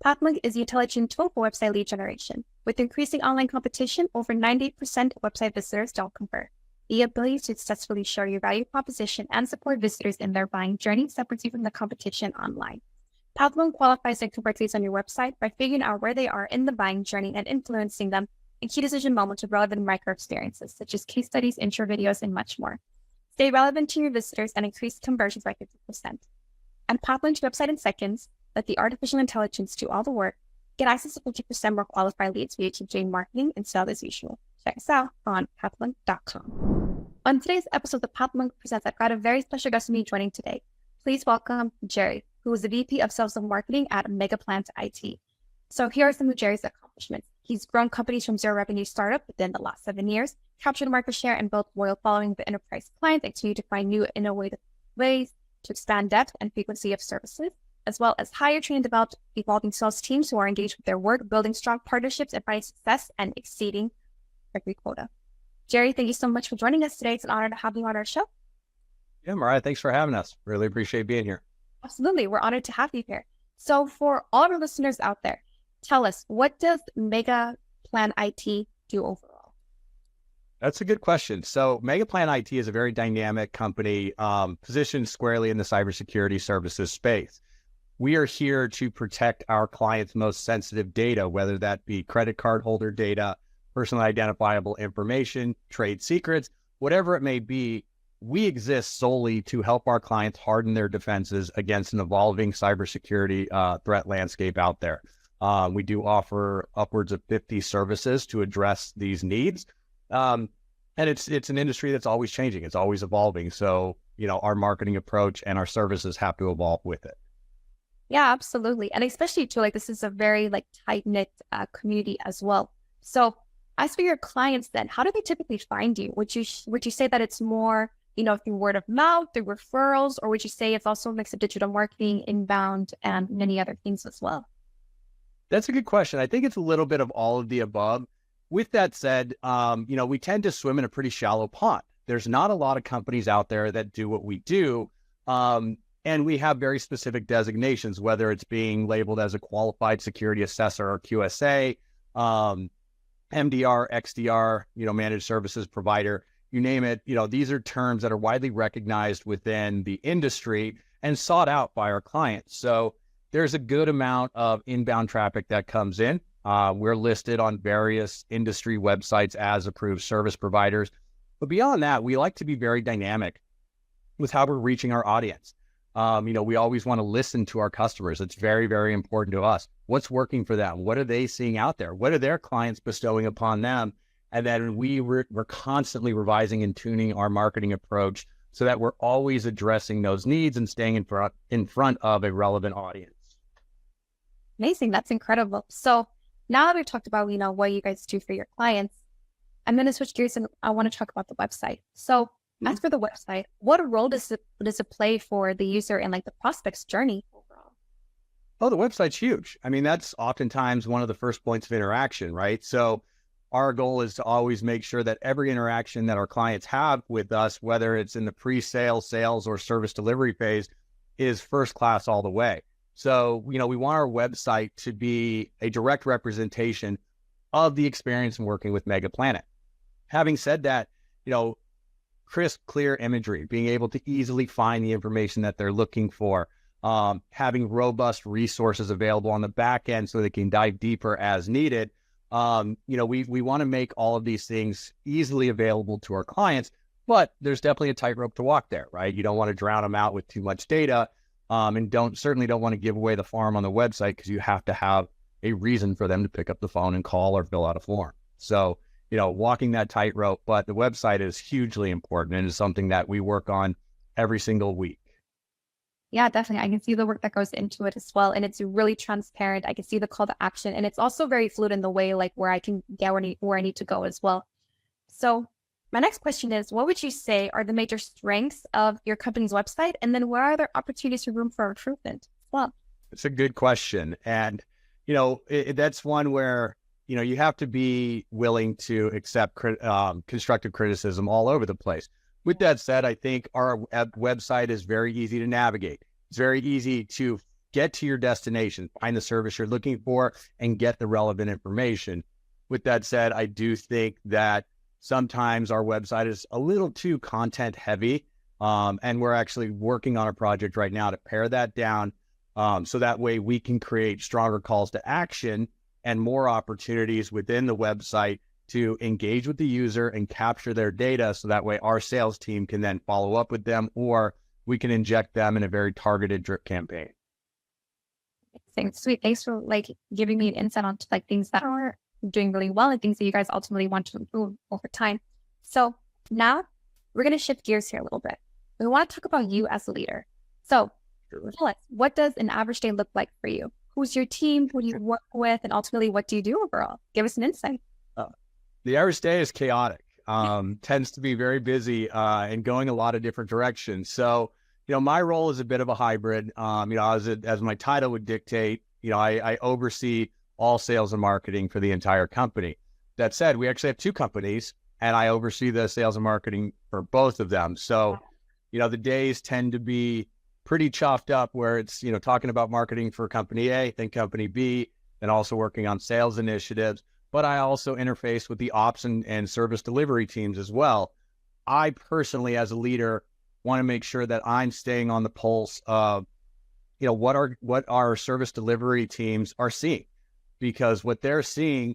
Pathway is the intelligent tool for website lead generation. With increasing online competition, over 90% of website visitors don't convert. The ability to successfully share your value proposition and support visitors in their buying journey separates you from the competition online. Pathway qualifies and converts leads on your website by figuring out where they are in the buying journey and influencing them in key decision moments with relevant micro experiences, such as case studies, intro videos, and much more. Stay relevant to your visitors and increase conversions by 50%. And Pathway to your website in seconds. Let the artificial intelligence do all the work. Get access to 50% more qualified leads via TJ marketing and sell as usual. Check us out on pathway.com. On today's episode of the Pathway Presents, I've got a very special guest with me joining today. Please welcome Jerry, who is the VP of Sales and Marketing at Megaplan IT. So here are some of Jerry's accomplishments. He's grown companies from zero revenue startup within the last 7 years, captured market share, and built loyal following with enterprise clients, and continue to find new innovative ways to expand depth and frequency of services, as well as hire, train, and develop evolving sales teams who are engaged with their work, building strong partnerships and finding success and exceeding every quota. Jerry, thank you so much for joining us today. It's an honor to have you on our show. Yeah, Mariah, thanks for having us. Really appreciate being here. Absolutely. We're honored to have you here. So for all of our listeners out there, tell us, what does Megaplan IT do overall? That's a good question. So Megaplan IT is a very dynamic company positioned squarely in the cybersecurity services space. We are here to protect our clients' most sensitive data, whether that be credit card holder data, personally identifiable information, trade secrets, whatever it may be. We exist solely to help our clients harden their defenses against an evolving cybersecurity threat landscape out there. We do offer upwards of 50 services to address these needs. And it's an industry that's always changing. It's always evolving. So, our marketing approach and our services have to evolve with it. Yeah, absolutely. And especially too, this is a very tight-knit community as well. So as for your clients then, how do they typically find you? Would you say that it's more, through word of mouth, through referrals, or would you say it's also a mix of digital marketing, inbound, and many other things as well? That's a good question. I think it's a little bit of all of the above. With that said, we tend to swim in a pretty shallow pond. There's not a lot of companies out there that do what we do. And we have very specific designations, whether it's being labeled as a qualified security assessor or QSA, MDR, XDR, managed services provider, you name it. These are terms that are widely recognized within the industry and sought out by our clients. So there's a good amount of inbound traffic that comes in. We're listed on various industry websites as approved service providers. But beyond that, we like to be very dynamic with how we're reaching our audience. We always want to listen to our customers. It's very, very important to us. What's working for them? What are they seeing out there? What are their clients bestowing upon them? And then we're constantly revising and tuning our marketing approach so that we're always addressing those needs and staying in front of a relevant audience. Amazing. That's incredible. So now that we've talked about, what you guys do for your clients, I'm going to switch gears and I want to talk about the website. So as for the website, what role does it play for the user and the prospect's journey overall? Oh, the website's huge. I mean, that's oftentimes one of the first points of interaction, right? So our goal is to always make sure that every interaction that our clients have with us, whether it's in the pre-sale, sales, or service delivery phase, is first class all the way. So, we want our website to be a direct representation of the experience in working with Megaplan. Having said that, crisp, clear imagery, being able to easily find the information that they're looking for, having robust resources available on the back end so they can dive deeper as needed. We want to make all of these things easily available to our clients, but there's definitely a tightrope to walk there, right? You don't want to drown them out with too much data, and certainly don't want to give away the farm on the website because you have to have a reason for them to pick up the phone and call or fill out a form. So, walking that tightrope, but the website is hugely important and is something that we work on every single week. Yeah, definitely. I can see the work that goes into it as well. And it's really transparent. I can see the call to action. And it's also very fluid in the way where I can get where I need to go as well. So my next question is, what would you say are the major strengths of your company's website? And then where are there opportunities for room for improvement as well? It's a good question. And, that's one where, you have to be willing to accept constructive criticism all over the place. With that said, I think our website is very easy to navigate. It's very easy to get to your destination, find the service you're looking for, and get the relevant information. With that said, I do think that sometimes our website is a little too content heavy. And we're actually working on a project right now to pare that down. So that way we can create stronger calls to action and more opportunities within the website to engage with the user and capture their data. So that way our sales team can then follow up with them, or we can inject them in a very targeted drip campaign. Thanks. Sweet. Thanks for giving me an insight onto things that are doing really well and things that you guys ultimately want to improve over time. So now we're going to shift gears here a little bit. We want to talk about you as a leader. So tell us, what does an average day look like for you? Who's your team? Who do you work with? And ultimately, what do you do overall? Give us an insight. The average day is chaotic, tends to be very busy and going a lot of different directions. So, my role is a bit of a hybrid. As my title would dictate, I oversee all sales and marketing for the entire company. That said, we actually have two companies, and I oversee the sales and marketing for both of them. So, the days tend to be pretty chopped up where it's, talking about marketing for company A, then company B, and also working on sales initiatives. But I also interface with the ops and service delivery teams as well. I personally, as a leader, want to make sure that I'm staying on the pulse of, what our service delivery teams are seeing, because what they're seeing,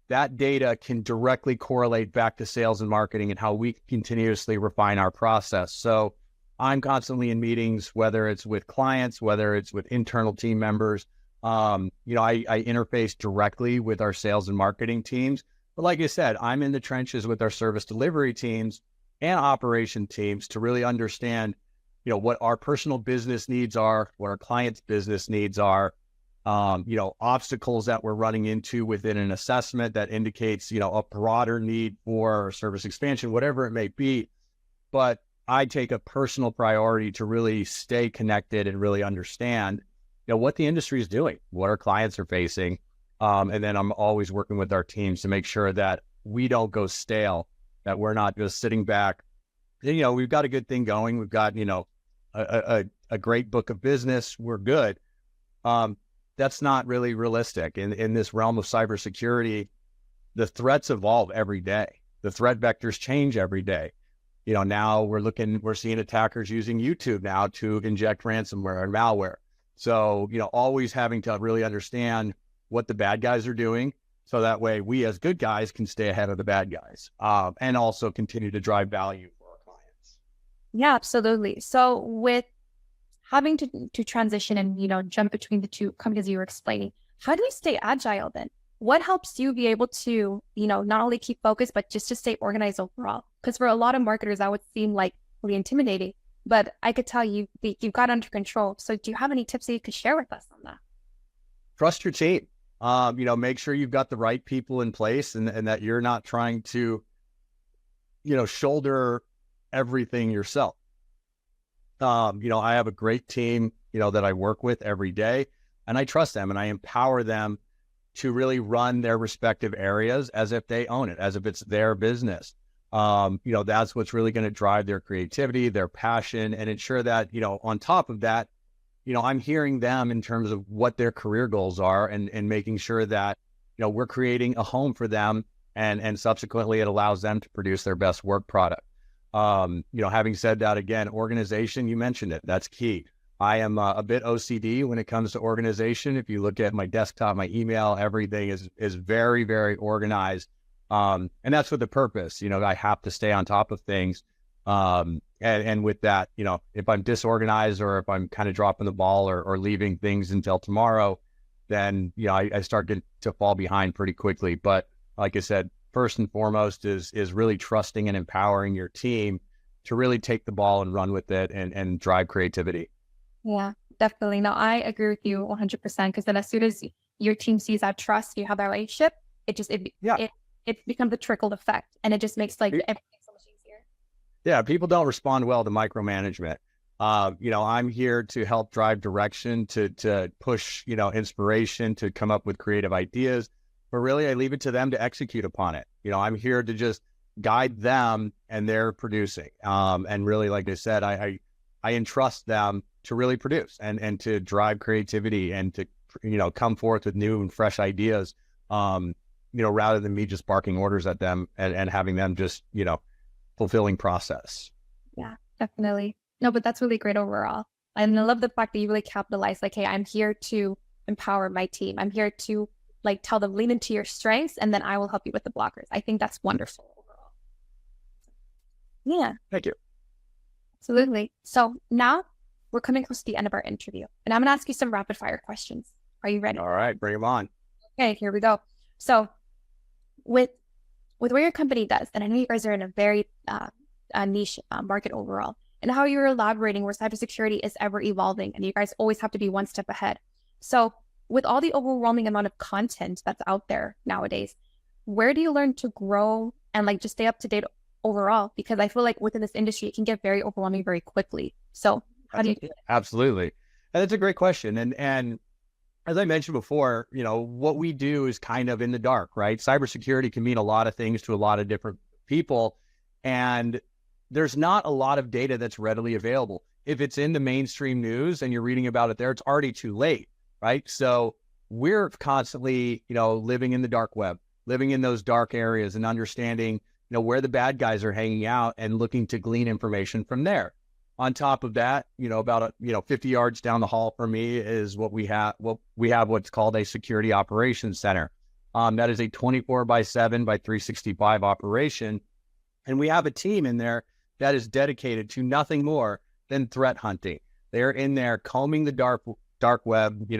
that data can directly correlate back to sales and marketing and how we continuously refine our process. So I'm constantly in meetings, whether it's with clients, whether it's with internal team members. I interface directly with our sales and marketing teams. But like I said, I'm in the trenches with our service delivery teams and operation teams to really understand, what our personal business needs are, what our clients' business needs are, obstacles that we're running into within an assessment that indicates, a broader need for service expansion, whatever it may be. But I take a personal priority to really stay connected and really understand, what the industry is doing, what our clients are facing. And then I'm always working with our teams to make sure that we don't go stale, that we're not just sitting back. We've got a good thing going. We've got, a great book of business. We're good. That's not really realistic. In this realm of cybersecurity, the threats evolve every day. The threat vectors change every day. Now we're seeing attackers using YouTube now to inject ransomware and malware. So, always having to really understand what the bad guys are doing, so that way we as good guys can stay ahead of the bad guys, and also continue to drive value for our clients. Yeah, absolutely. So with having to transition and, jump between the two companies you were explaining, how do you stay agile then? What helps you be able to, not only keep focused, but just to stay organized overall? Because for a lot of marketers, that would seem really intimidating. But I could tell you've got under control. So do you have any tips that you could share with us on that? Trust your team. Make sure you've got the right people in place and that you're not trying to, shoulder everything yourself. I have a great team, that I work with every day, and I trust them and I empower them to really run their respective areas as if they own it, as if it's their business. That's what's really going to drive their creativity, their passion, and ensure that, on top of that, I'm hearing them in terms of what their career goals are and making sure that, we're creating a home for them and subsequently it allows them to produce their best work product. Having said that, again, organization, you mentioned it, that's key. I am a bit OCD when it comes to organization. If you look at my desktop, my email, everything is very, very organized. And that's with the purpose. I have to stay on top of things. And with that, if I'm disorganized or if I'm kind of dropping the ball or leaving things until tomorrow, then, I start to fall behind pretty quickly. But like I said, first and foremost is really trusting and empowering your team to really take the ball and run with it and drive creativity. Yeah, definitely. No, I agree with you 100%. Because then as soon as your team sees that trust, you have that relationship, it becomes a trickle effect, and it just makes everything so much easier. Yeah, people don't respond well to micromanagement. I'm here to help drive direction, to push, inspiration, to come up with creative ideas, but really I leave it to them to execute upon it. I'm here to just guide them and they're producing. And really, like I said, I entrust them to really produce and to drive creativity and to, come forth with new and fresh ideas, rather than me just barking orders at them and having them just, fulfilling process. Yeah, definitely. No, but that's really great overall. And I love the fact that you really capitalize, like, hey, I'm here to empower my team. I'm here to like tell them lean into your strengths and then I will help you with the blockers. I think that's wonderful overall. Yeah. Thank you. Absolutely. So now we're coming close to the end of our interview, and I'm going to ask you some rapid fire questions. Are you ready? All right, bring them on. Okay, here we go. So with what your company does, and I know you guys are in a very niche market overall, and how you're elaborating where cybersecurity is ever evolving, and you guys always have to be one step ahead. So with all the overwhelming amount of content that's out there nowadays, where do you learn to grow and like just stay up to date overall? Because I feel like within this industry, it can get very overwhelming very quickly. So how do you do it? Absolutely. And that's a great question. And as I mentioned before, what we do is kind of in the dark, right? Cybersecurity can mean a lot of things to a lot of different people. And there's not a lot of data that's readily available. If it's in the mainstream news and you're reading about it there, it's already too late, right? So we're constantly, living in the dark web, living in those dark areas and understanding, where the bad guys are hanging out and looking to glean information from there. On top of that, about 50 yards down the hall from me is we have what's called a security operations center. That is a 24/7 by 365 operation. And we have a team in there that is dedicated to nothing more than threat hunting. They're in there combing the dark web,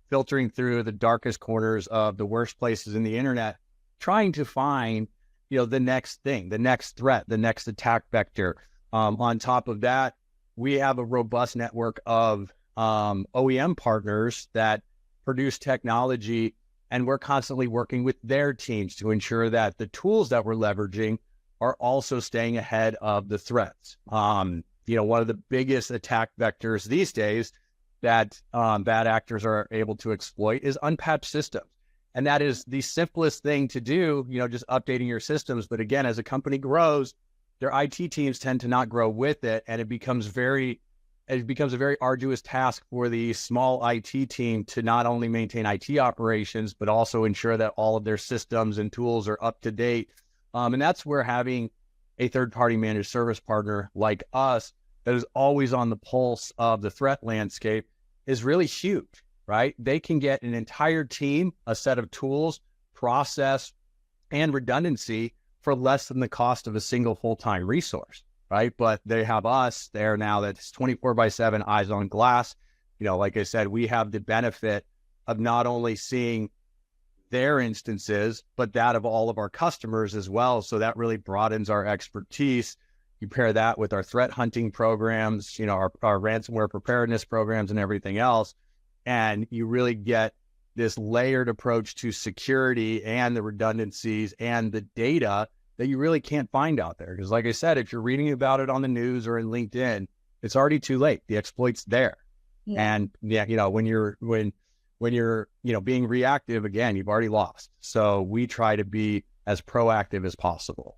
filtering through the darkest corners of the worst places in the internet, trying to find, the next thing, the next threat, the next attack vector. On top of that, we have a robust network of OEM partners that produce technology, and we're constantly working with their teams to ensure that the tools that we're leveraging are also staying ahead of the threats. One of the biggest attack vectors these days that bad actors are able to exploit is unpatched systems. And that is the simplest thing to do, just updating your systems. But again, as a company grows, their IT teams tend to not grow with it. And it becomes a very arduous task for the small IT team to not only maintain IT operations, but also ensure that all of their systems and tools are up to date. And that's where having a third-party managed service partner like us that is always on the pulse of the threat landscape is really huge, right? They can get an entire team, a set of tools, process, and redundancy for less than the cost of a single full-time resource, right? But they have us there now that's 24/7 eyes on glass. Like I said, we have the benefit of not only seeing their instances, but that of all of our customers as well. So that really broadens our expertise. You pair that with our threat hunting programs, our ransomware preparedness programs and everything else. And you really get this layered approach to security and the redundancies and the data that you really can't find out there. Because like I said, if you're reading about it on the news or in LinkedIn, it's already too late. The exploit's there. Yeah. And when you're being reactive, again, you've already lost. So we try to be as proactive as possible.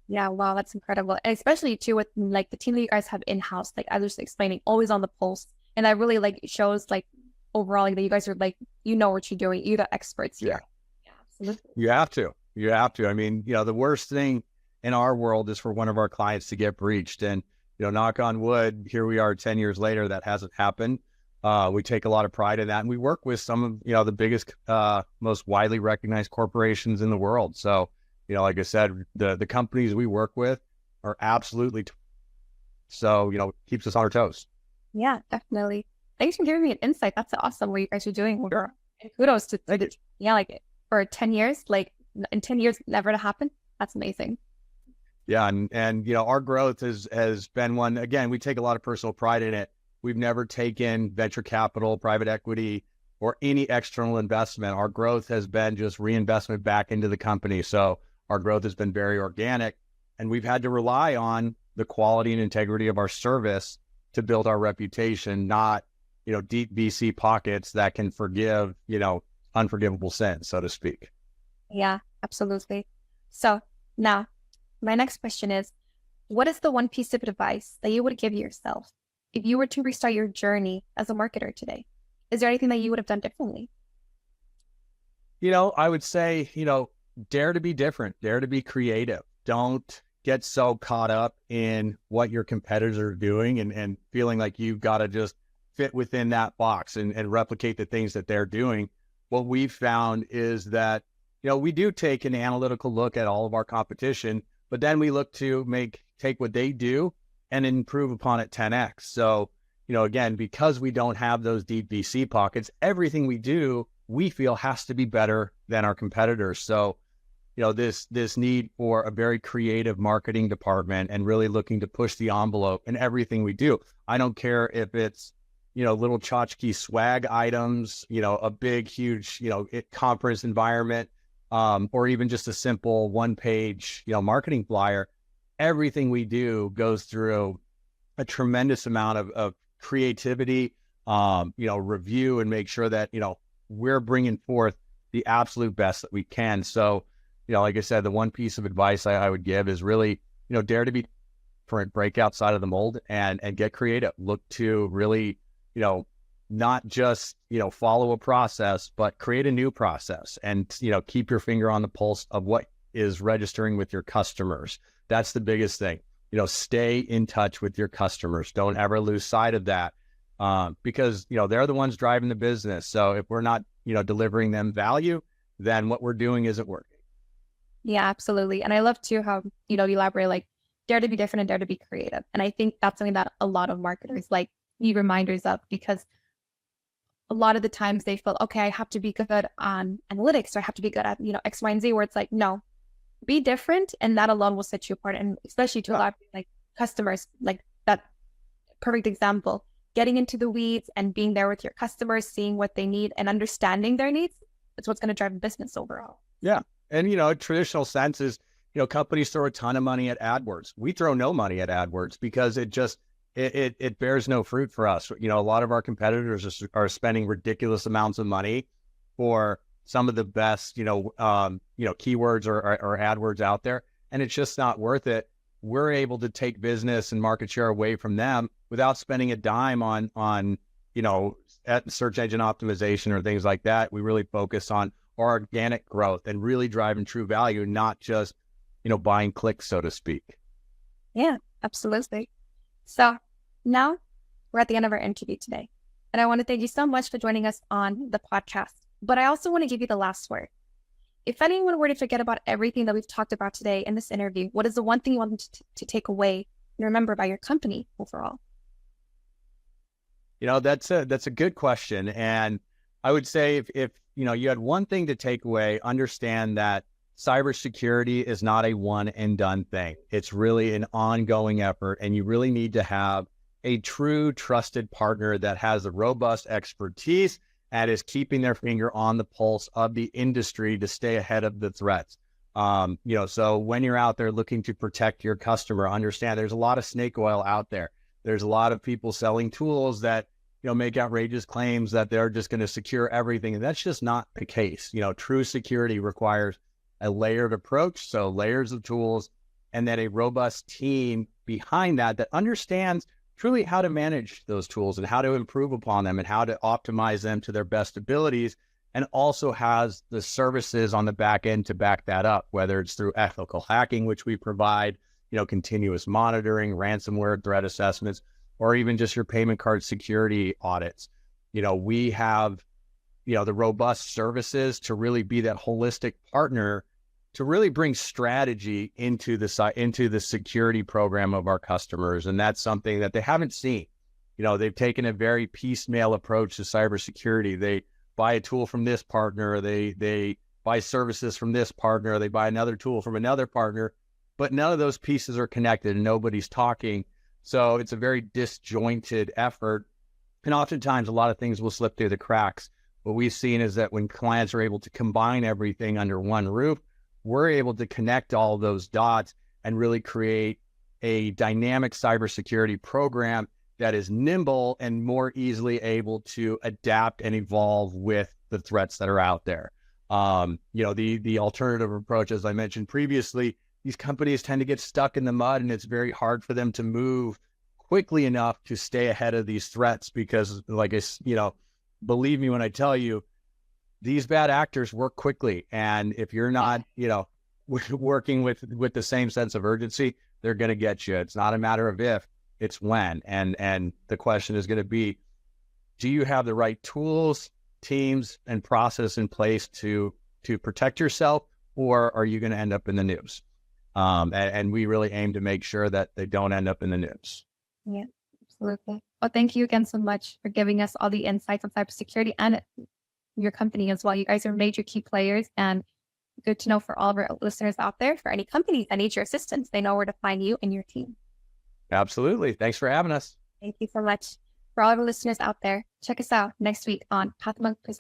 Yeah, wow, that's incredible. And especially too with like the team that you guys have in-house, like I was just explaining, always on the pulse. And that really like shows like overall like, that you guys are like, what you're doing. You're the experts here. Yeah, absolutely. You have to. I mean, the worst thing in our world is for one of our clients to get breached. And, knock on wood, here we are 10 years later, that hasn't happened. We take a lot of pride in that. And we work with some of, the biggest, most widely recognized corporations in the world. So, like I said, the companies we work with are absolutely, keeps us on our toes. Yeah, definitely. Thanks for giving me an insight. That's awesome what you guys are doing. Sure. And kudos to, like for 10 years, like in 10 years, never to happen. That's amazing. Yeah. And our growth has been one, again, we take a lot of personal pride in it. We've never taken venture capital, private equity, or any external investment. Our growth has been just reinvestment back into the company. So our growth has been very organic, and we've had to rely on the quality and integrity of our service to build our reputation, not, deep VC pockets that can forgive, unforgivable sins, so to speak. Yeah, absolutely. So now my next question is, what is the one piece of advice that you would give yourself if you were to restart your journey as a marketer today, is there anything that you would have done differently? I would say, dare to be different, dare to be creative. Don't get so caught up in what your competitors are doing and feeling like you've got to just fit within that box and replicate the things that they're doing. What we've found is that, we do take an analytical look at all of our competition, but then we look to take what they do and improve upon it 10x. So, again, because we don't have those deep VC pockets, everything we do, we feel has to be better than our competitors. So, this need for a very creative marketing department and really looking to push the envelope in everything we do. I don't care if it's, little tchotchke swag items, a big, huge, conference environment, or even just a simple one-page, marketing flyer. Everything we do goes through a tremendous amount of creativity, review, and make sure that, we're bringing forth the absolute best that we can. So, like I said, the one piece of advice I would give is really, dare to be different, break outside of the mold and get creative. Look to really, not just, follow a process, but create a new process and, keep your finger on the pulse of what is registering with your customers. That's the biggest thing. Stay in touch with your customers. Don't ever lose sight of that, because, they're the ones driving the business. So if we're not, delivering them value, then what we're doing isn't working. Yeah, absolutely. And I love too how, you elaborate like dare to be different and dare to be creative. And I think that's something that a lot of marketers like need reminders of, because a lot of the times they feel, okay, I have to be good on analytics, or I have to be good at, X, Y, and Z, where it's like, no, be different. And that alone will set you apart. And especially to a lot of like customers, like that perfect example, getting into the weeds and being there with your customers, seeing what they need and understanding their needs. It's what's going to drive business overall. Yeah. And, traditional sense is, companies throw a ton of money at AdWords. We throw no money at AdWords because it bears no fruit for us. A lot of our competitors are spending ridiculous amounts of money for some of the best, keywords or AdWords out there. And it's just not worth it. We're able to take business and market share away from them without spending a dime on at search engine optimization or things like that. We really focus on our organic growth and really driving true value, not just, buying clicks, so to speak. Yeah, absolutely. So now we're at the end of our interview today. And I want to thank you so much for joining us on the podcast. But I also want to give you the last word. If anyone were to forget about everything that we've talked about today in this interview, what is the one thing you want them to take away and remember about your company overall? That's a good question. And I would say if you had one thing to take away, understand that cybersecurity is not a one and done thing. It's really an ongoing effort, and you really need to have a true trusted partner that has a robust expertise and is keeping their finger on the pulse of the industry to stay ahead of the threats. So when you're out there looking to protect your customer, understand there's a lot of snake oil out there. There's a lot of people selling tools that, make outrageous claims that they're just going to secure everything. And that's just not the case. True security requires a layered approach. So layers of tools, and then a robust team behind that understands truly how to manage those tools and how to improve upon them and how to optimize them to their best abilities, and also has the services on the back end to back that up, whether it's through ethical hacking, which we provide, continuous monitoring, ransomware threat assessments, or even just your payment card security audits. We have, the robust services to really be that holistic partner to really bring strategy into the security program of our customers. And that's something that they haven't seen. They've taken a very piecemeal approach to cybersecurity. They buy a tool from this partner, they buy services from this partner, they buy another tool from another partner, but none of those pieces are connected and nobody's talking. So it's a very disjointed effort. And oftentimes a lot of things will slip through the cracks. What we've seen is that when clients are able to combine everything under one roof, we're able to connect all those dots and really create a dynamic cybersecurity program that is nimble and more easily able to adapt and evolve with the threats that are out there. The alternative approach, as I mentioned previously, these companies tend to get stuck in the mud, and it's very hard for them to move quickly enough to stay ahead of these threats, because like believe me when I tell you, these bad actors work quickly. And if you're not, working with the same sense of urgency, they're going to get you. It's not a matter of if, it's when. And the question is going to be, do you have the right tools, teams, and process in place to protect yourself, or are you going to end up in the news? And we really aim to make sure that they don't end up in the news. Yeah, absolutely. Well, thank you again so much for giving us all the insights on cybersecurity and your company as well. You guys are major key players, and good to know for all of our listeners out there, for any companies that need your assistance, they know where to find you and your team. Absolutely. Thanks for having us. Thank you so much. For all of our listeners out there, check us out next week on Pathmark Presents.